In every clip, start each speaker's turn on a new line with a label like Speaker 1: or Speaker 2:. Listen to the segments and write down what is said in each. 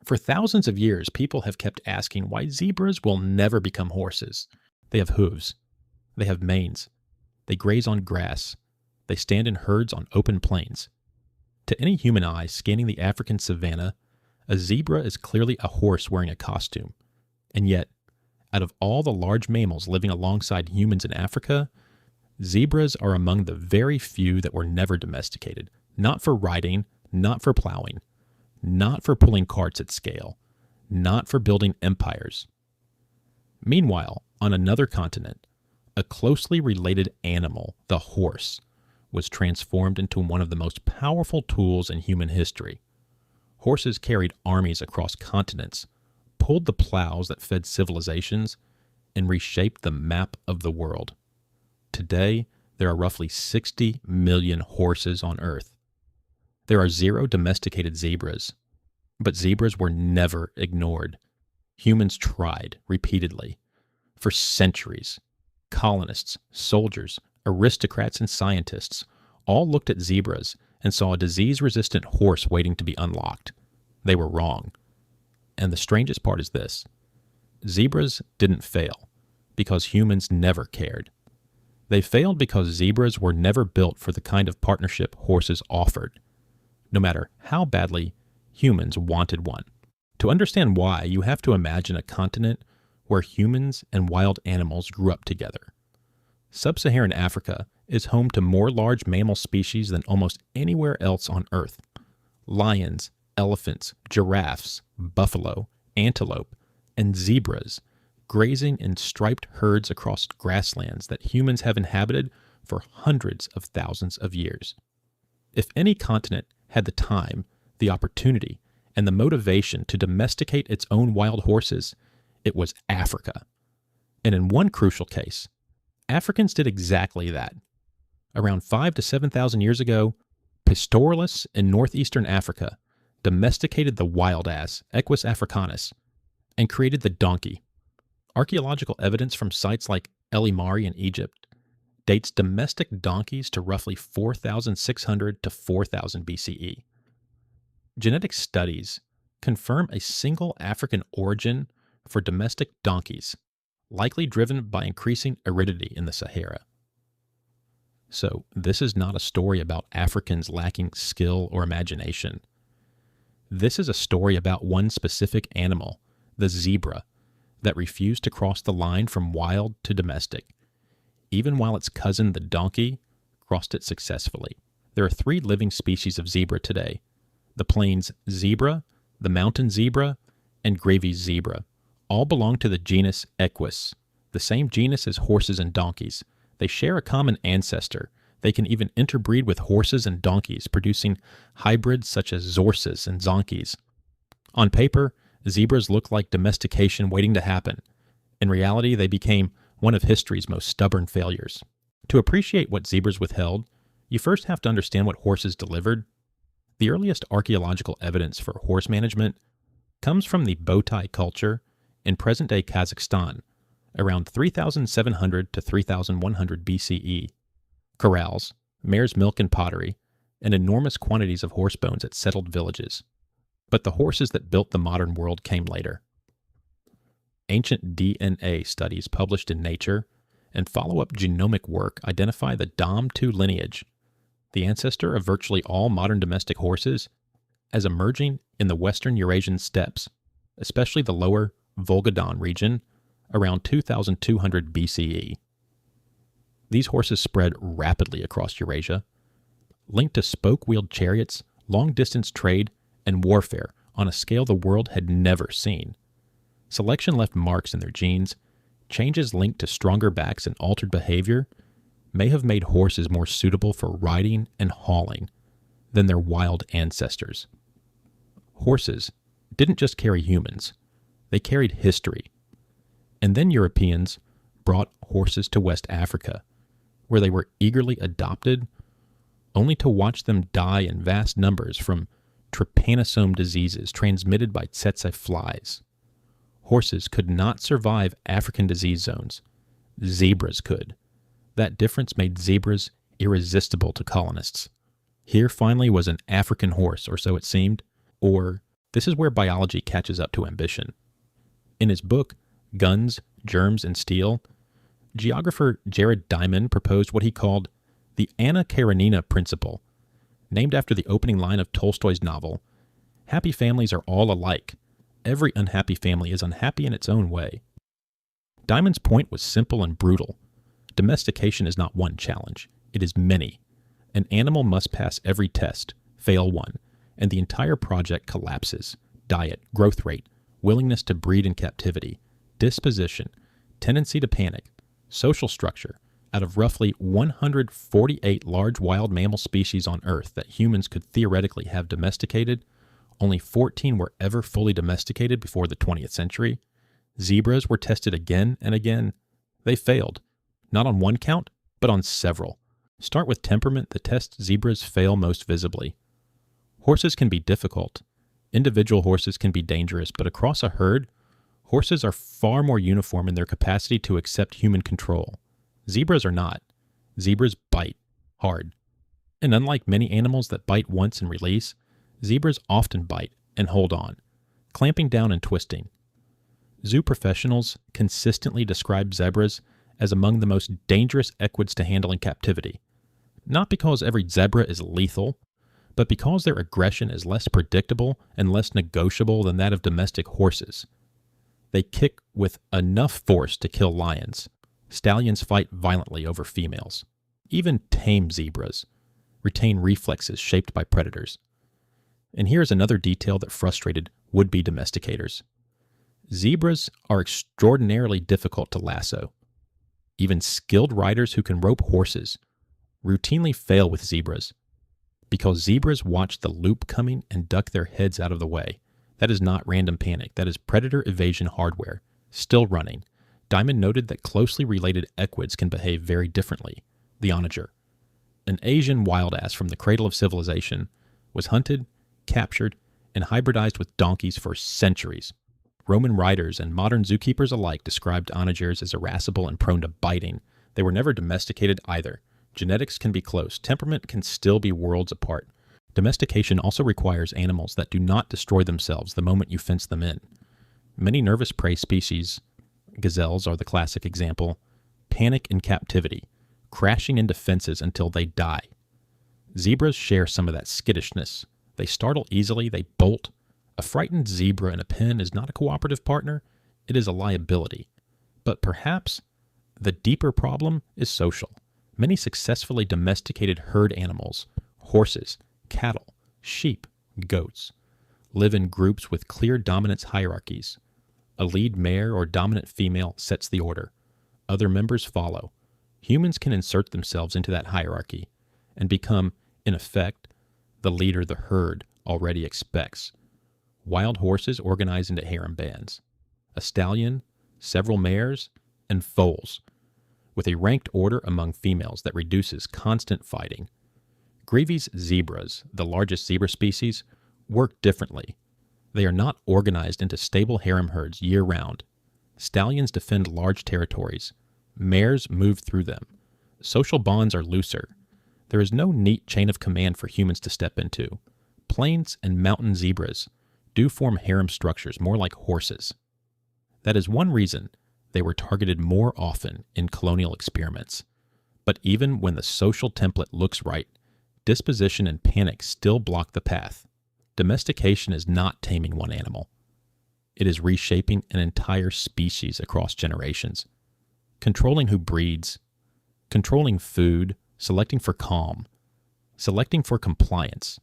Speaker 1: For thousands of years, people have kept asking why zebras will never become horses. They have hooves. They have manes. They graze on grass. They stand in herds on open plains. To any human eye scanning the African savanna, a zebra is clearly a horse wearing a costume. And yet, out of all the large mammals living alongside humans in Africa, zebras are among the very few that were never domesticated. Not for riding, not for plowing, not for pulling carts at scale, not for building empires. Meanwhile, on another continent, a closely related animal, the horse, was transformed into one of the most powerful tools in human history. Horses carried armies across continents, pulled the plows that fed civilizations, and reshaped the map of the world. Today, there are roughly 60 million horses on Earth. There are 0 domesticated zebras, but zebras were never ignored. Humans tried repeatedly. For centuries, colonists, soldiers, aristocrats, and scientists all looked at zebras and saw a disease-resistant horse waiting to be unlocked. They were wrong. And the strangest part is this: zebras didn't fail because humans never cared. They failed because zebras were never built for the kind of partnership horses offered, no matter how badly humans wanted one. To understand why, you have to imagine a continent where humans and wild animals grew up together. Sub-Saharan Africa is home to more large mammal species than almost anywhere else on Earth. Lions, elephants, giraffes, buffalo, antelope, and zebras grazing in striped herds across grasslands that humans have inhabited for hundreds of thousands of years. If any continent had the time, the opportunity, and the motivation to domesticate its own wild horses, it was Africa. And in one crucial case, Africans did exactly that. Around 5,000 to 7,000 years ago, pastoralists in northeastern Africa domesticated the wild ass, Equus africanus, and created the donkey. Archaeological evidence from sites like El Imari in Egypt dates domestic donkeys to roughly 4,600 to 4,000 BCE. Genetic studies confirm a single African origin for domestic donkeys, likely driven by increasing aridity in the Sahara. So, this is not a story about Africans lacking skill or imagination. This is a story about one specific animal, the zebra, that refused to cross the line from wild to domestic, even while its cousin, the donkey, crossed it successfully. There are 3 living species of zebra today: the plains zebra, the mountain zebra, and Gravy's zebra. All belong to the genus Equus, the same genus as horses and donkeys. They share a common ancestor. They can even interbreed with horses and donkeys, producing hybrids such as zorses and zonkies. On paper, zebras look like domestication waiting to happen. In reality, they became one of history's most stubborn failures. To appreciate what zebras withheld, you first have to understand what horses delivered. The earliest archaeological evidence for horse management comes from the Botai culture in present-day Kazakhstan, around 3,700 to 3,100 BCE. Corrals, mare's milk and pottery, and enormous quantities of horse bones at settled villages. But the horses that built the modern world came later. Ancient DNA studies published in Nature and follow-up genomic work identify the Dom2 lineage, the ancestor of virtually all modern domestic horses, as emerging in the western Eurasian steppes, especially the lower Volga region, around 2,200 BCE. These horses spread rapidly across Eurasia, linked to spoke-wheeled chariots, long-distance trade, and warfare on a scale the world had never seen. Selection left marks in their genes. Changes linked to stronger backs and altered behavior may have made horses more suitable for riding and hauling than their wild ancestors. Horses didn't just carry humans, they carried history. And then Europeans brought horses to West Africa, where they were eagerly adopted, only to watch them die in vast numbers from trypanosome diseases transmitted by tsetse flies. Horses could not survive African disease zones. Zebras could. That difference made zebras irresistible to colonists. Here finally was an African horse, or so it seemed, or This is where biology catches up to ambition. In his book, Guns, Germs, and Steel, geographer Jared Diamond proposed what he called the Anna Karenina principle. Named after the opening line of Tolstoy's novel, "Happy families are all alike. Every unhappy family is unhappy in its own way." Diamond's point was simple and brutal. Domestication is not one challenge. It is many. An animal must pass every test, fail one, and the entire project collapses. Diet, growth rate, willingness to breed in captivity, disposition, tendency to panic, social structure. Out of roughly 148 large wild mammal species on Earth that humans could theoretically have domesticated, only 14 were ever fully domesticated before the 20th century. Zebras were tested again and again. They failed, not on one count, but on several. Start with temperament. The test zebras fail most visibly. Horses can be difficult. Individual horses can be dangerous, but across a herd, horses are far more uniform in their capacity to accept human control. Zebras are not. Zebras bite hard. And unlike many animals that bite once and release, zebras often bite and hold on, clamping down and twisting. Zoo professionals consistently describe zebras as among the most dangerous equids to handle in captivity. Not because every zebra is lethal, but because their aggression is less predictable and less negotiable than that of domestic horses. They kick with enough force to kill lions. Stallions fight violently over females. Even tame zebras retain reflexes shaped by predators. And here's another detail that frustrated would-be domesticators. Zebras are extraordinarily difficult to lasso. Even skilled riders who can rope horses routinely fail with zebras because zebras watch the loop coming and duck their heads out of the way. That is not random panic. That is predator evasion hardware, still running. Diamond noted that closely related equids can behave very differently. The onager, an Asian wildass from the cradle of civilization, was hunted, captured, and hybridized with donkeys for centuries. Roman writers and modern zookeepers alike described onagers as irascible and prone to biting. They were never domesticated either. Genetics can be close. Temperament can still be worlds apart. Domestication also requires animals that do not destroy themselves the moment you fence them in. Many nervous prey species, gazelles are the classic example, panic in captivity, crashing into fences until they die. Zebras share some of that skittishness. They startle easily, they bolt. A frightened zebra in a pen is not a cooperative partner, it is a liability. But perhaps the deeper problem is social. Many successfully domesticated herd animals, horses, cattle, sheep, goats, live in groups with clear dominance hierarchies. A lead mare or dominant female sets the order. Other members follow. Humans can insert themselves into that hierarchy and become, in effect, the leader the herd already expects. Wild horses organize into harem bands. A stallion, several mares, and foals, with a ranked order among females that reduces constant fighting. Grevy's zebras, the largest zebra species, work differently. They are not organized into stable harem herds year-round. Stallions defend large territories. Mares move through them. Social bonds are looser. There is no neat chain of command for humans to step into. Plains and mountain zebras do form harem structures more like horses. That is one reason they were targeted more often in colonial experiments. But even when the social template looks right, disposition and panic still block the path. Domestication is not taming one animal. It is reshaping an entire species across generations. Controlling who breeds, controlling food, selecting for calm, selecting for compliance.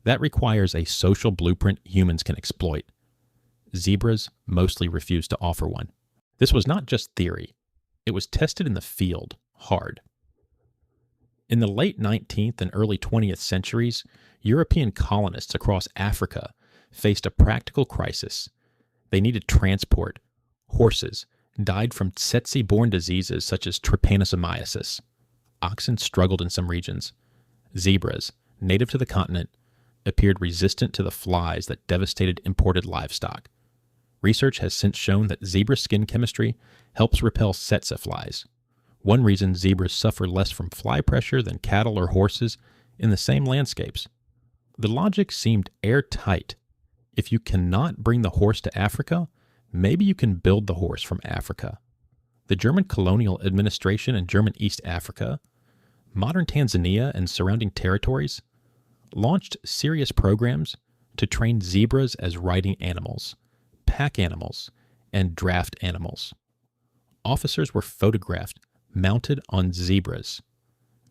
Speaker 1: That requires a social blueprint humans can exploit. Zebras mostly refuse to offer one. This was not just theory. It was tested in the field, hard. In the late 19th and early 20th centuries, European colonists across Africa faced a practical crisis. They needed transport. Horses died from tsetse-borne diseases such as trypanosomiasis. Oxen struggled in some regions. Zebras, native to the continent, appeared resistant to the flies that devastated imported livestock. Research has since shown that zebra skin chemistry helps repel tsetse flies. One reason zebras suffer less from fly pressure than cattle or horses in the same landscapes. The logic seemed airtight. If you cannot bring the horse to Africa, maybe you can build the horse from Africa. The German colonial administration in German East Africa, modern Tanzania and surrounding territories, launched serious programs to train zebras as riding animals, pack animals, and draft animals. Officers were photographed mounted on zebras.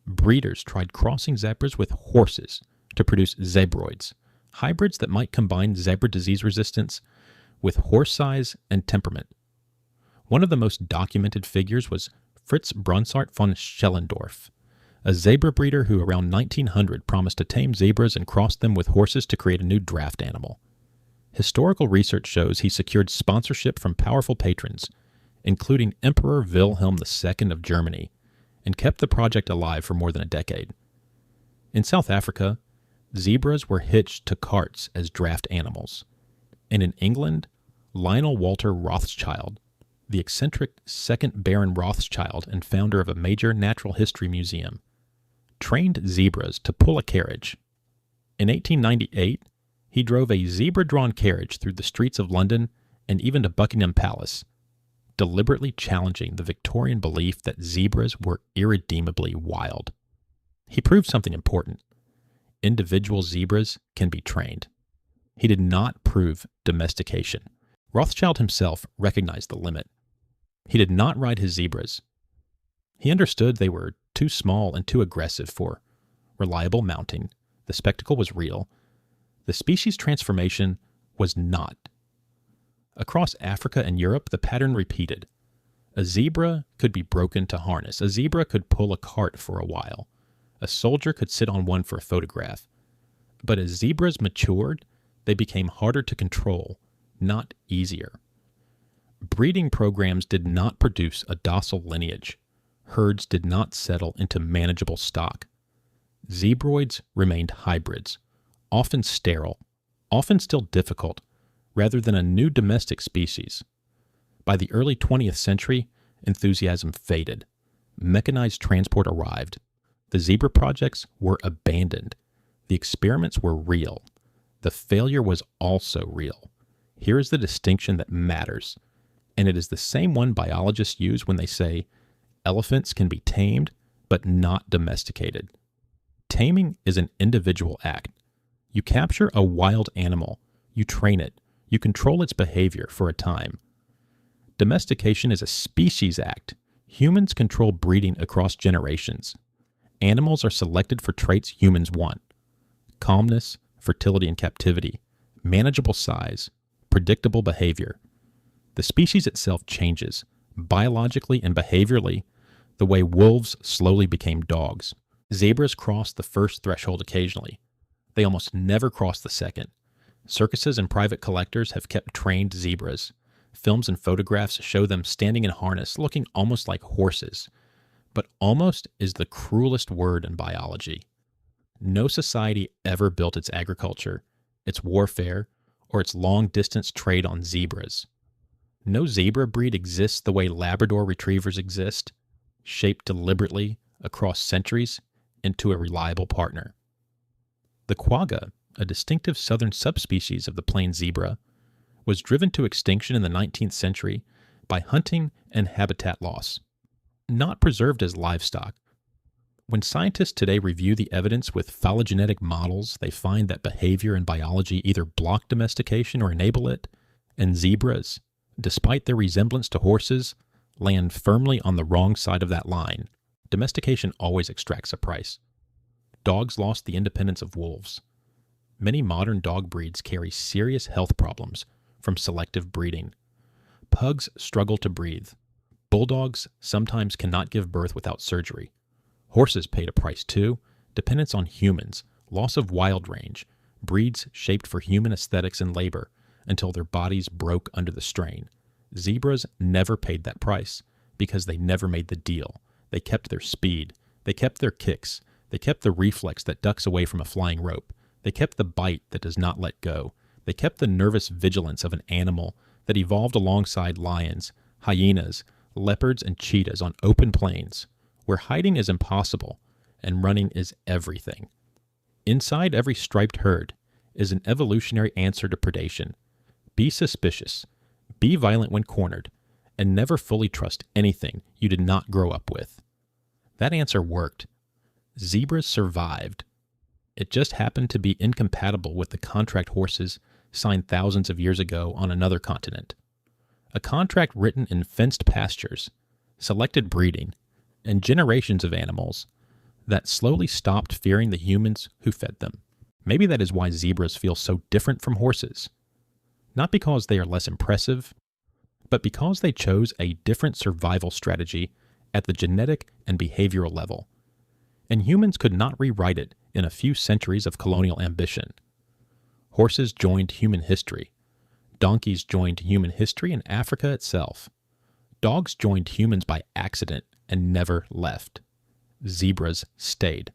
Speaker 1: Breeders tried crossing zebras with horses to produce zebroids, hybrids that might combine zebra disease resistance with horse size and temperament. One of the most documented figures was Fritz Bronsart von Schellendorff, a zebra breeder who around 1900 promised to tame zebras and cross them with horses to create a new draft animal. Historical research shows he secured sponsorship from powerful patrons, including Emperor Wilhelm II of Germany, and kept the project alive for more than a decade. In South Africa, zebras were hitched to carts as draft animals. And in England, Lionel Walter Rothschild, the eccentric second Baron Rothschild and founder of a major natural history museum, trained zebras to pull a carriage. In 1898, he drove a zebra-drawn carriage through the streets of London and even to Buckingham Palace, deliberately challenging the Victorian belief that zebras were irredeemably wild. He proved something important. Individual zebras can be trained. He did not prove domestication. Rothschild himself recognized the limit. He did not ride his zebras. He understood they were too small and too aggressive for reliable mounting. The spectacle was real. The species transformation was not. Across Africa and Europe, the pattern repeated. A zebra could be broken to harness. A zebra could pull a cart for a while. A soldier could sit on one for a photograph. But as zebras matured, they became harder to control, not easier. Breeding programs did not produce a docile lineage. Herds did not settle into manageable stock. Zebroids remained hybrids, often sterile, often still difficult, rather than a new domestic species. By the early 20th century, enthusiasm faded. Mechanized transport arrived. The zebra projects were abandoned. The experiments were real. The failure was also real. Here is the distinction that matters, and it is the same one biologists use when they say elephants can be tamed but not domesticated. Taming is an individual act. You capture a wild animal, you train it, you control its behavior for a time. Domestication is a species act. Humans control breeding across generations. Animals are selected for traits humans want: calmness, fertility and captivity, manageable size, predictable behavior. The species itself changes, biologically and behaviorally, the way wolves slowly became dogs. Zebras cross the first threshold occasionally. They almost never cross the second. Circuses and private collectors have kept trained zebras. Films and photographs show them standing in harness, looking almost like horses. But almost is the cruelest word in biology. No society ever built its agriculture, its warfare, or its long-distance trade on zebras. No zebra breed exists the way Labrador retrievers exist, shaped deliberately across centuries into a reliable partner. The quagga, a distinctive southern subspecies of the plain zebra, was driven to extinction in the 19th century by hunting and habitat loss, not preserved as livestock. When scientists today review the evidence with phylogenetic models, they find that behavior and biology either block domestication or enable it, and zebras, despite their resemblance to horses, land firmly on the wrong side of that line. Domestication always extracts a price. Dogs lost the independence of wolves. Many modern dog breeds carry serious health problems from selective breeding. Pugs struggle to breathe. Bulldogs sometimes cannot give birth without surgery. Horses paid a price too: dependence on humans, loss of wild range, breeds shaped for human aesthetics and labor until their bodies broke under the strain. Zebras never paid that price because they never made the deal. They kept their speed. They kept their kicks. They kept the reflex that ducks away from a flying rope. They kept the bite that does not let go. They kept the nervous vigilance of an animal that evolved alongside lions, hyenas, leopards, and cheetahs on open plains, where hiding is impossible and running is everything. Inside every striped herd is an evolutionary answer to predation. Be suspicious, be violent when cornered, and never fully trust anything you did not grow up with. That answer worked. Zebras survived. It just happened to be incompatible with the contract horses signed thousands of years ago on another continent. A contract written in fenced pastures, selected breeding, and generations of animals that slowly stopped fearing the humans who fed them. Maybe that is why zebras feel so different from horses. Not because they are less impressive, but because they chose a different survival strategy at the genetic and behavioral level. And humans could not rewrite it in a few centuries of colonial ambition. Horses joined human history. Donkeys joined human history in Africa itself. Dogs joined humans by accident and never left. Zebras stayed.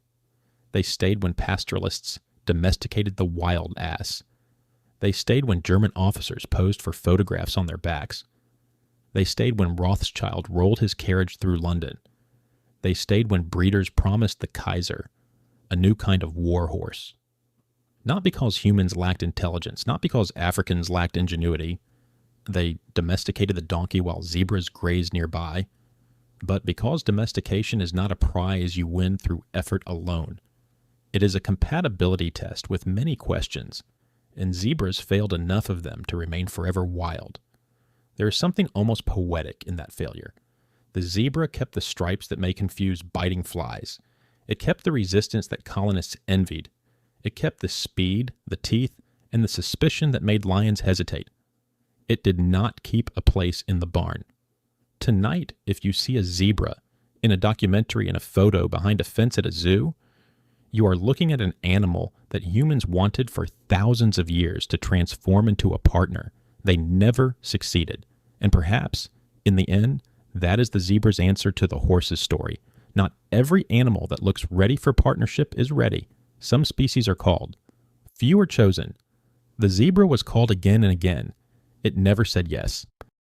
Speaker 1: They stayed when pastoralists domesticated the wild ass. They stayed when German officers posed for photographs on their backs. They stayed when Rothschild rolled his carriage through London. They stayed when breeders promised the Kaiser, a new kind of war horse. Not because humans lacked intelligence, not because Africans lacked ingenuity, they domesticated the donkey while zebras grazed nearby, but because domestication is not a prize you win through effort alone. It is a compatibility test with many questions, and zebras failed enough of them to remain forever wild. There is something almost poetic in that failure. The zebra kept the stripes that may confuse biting flies. It kept the resistance that colonists envied. It kept the speed, the teeth, and the suspicion that made lions hesitate. It did not keep a place in the barn. Tonight, if you see a zebra in a documentary, in a photo, behind a fence at a zoo, you are looking at an animal that humans wanted for thousands of years to transform into a partner. They never succeeded. And perhaps, in the end, that is the zebra's answer to the horse's story. Not every animal that looks ready for partnership is ready. Some species are called. Few are chosen. The zebra was called again and again. It never said yes.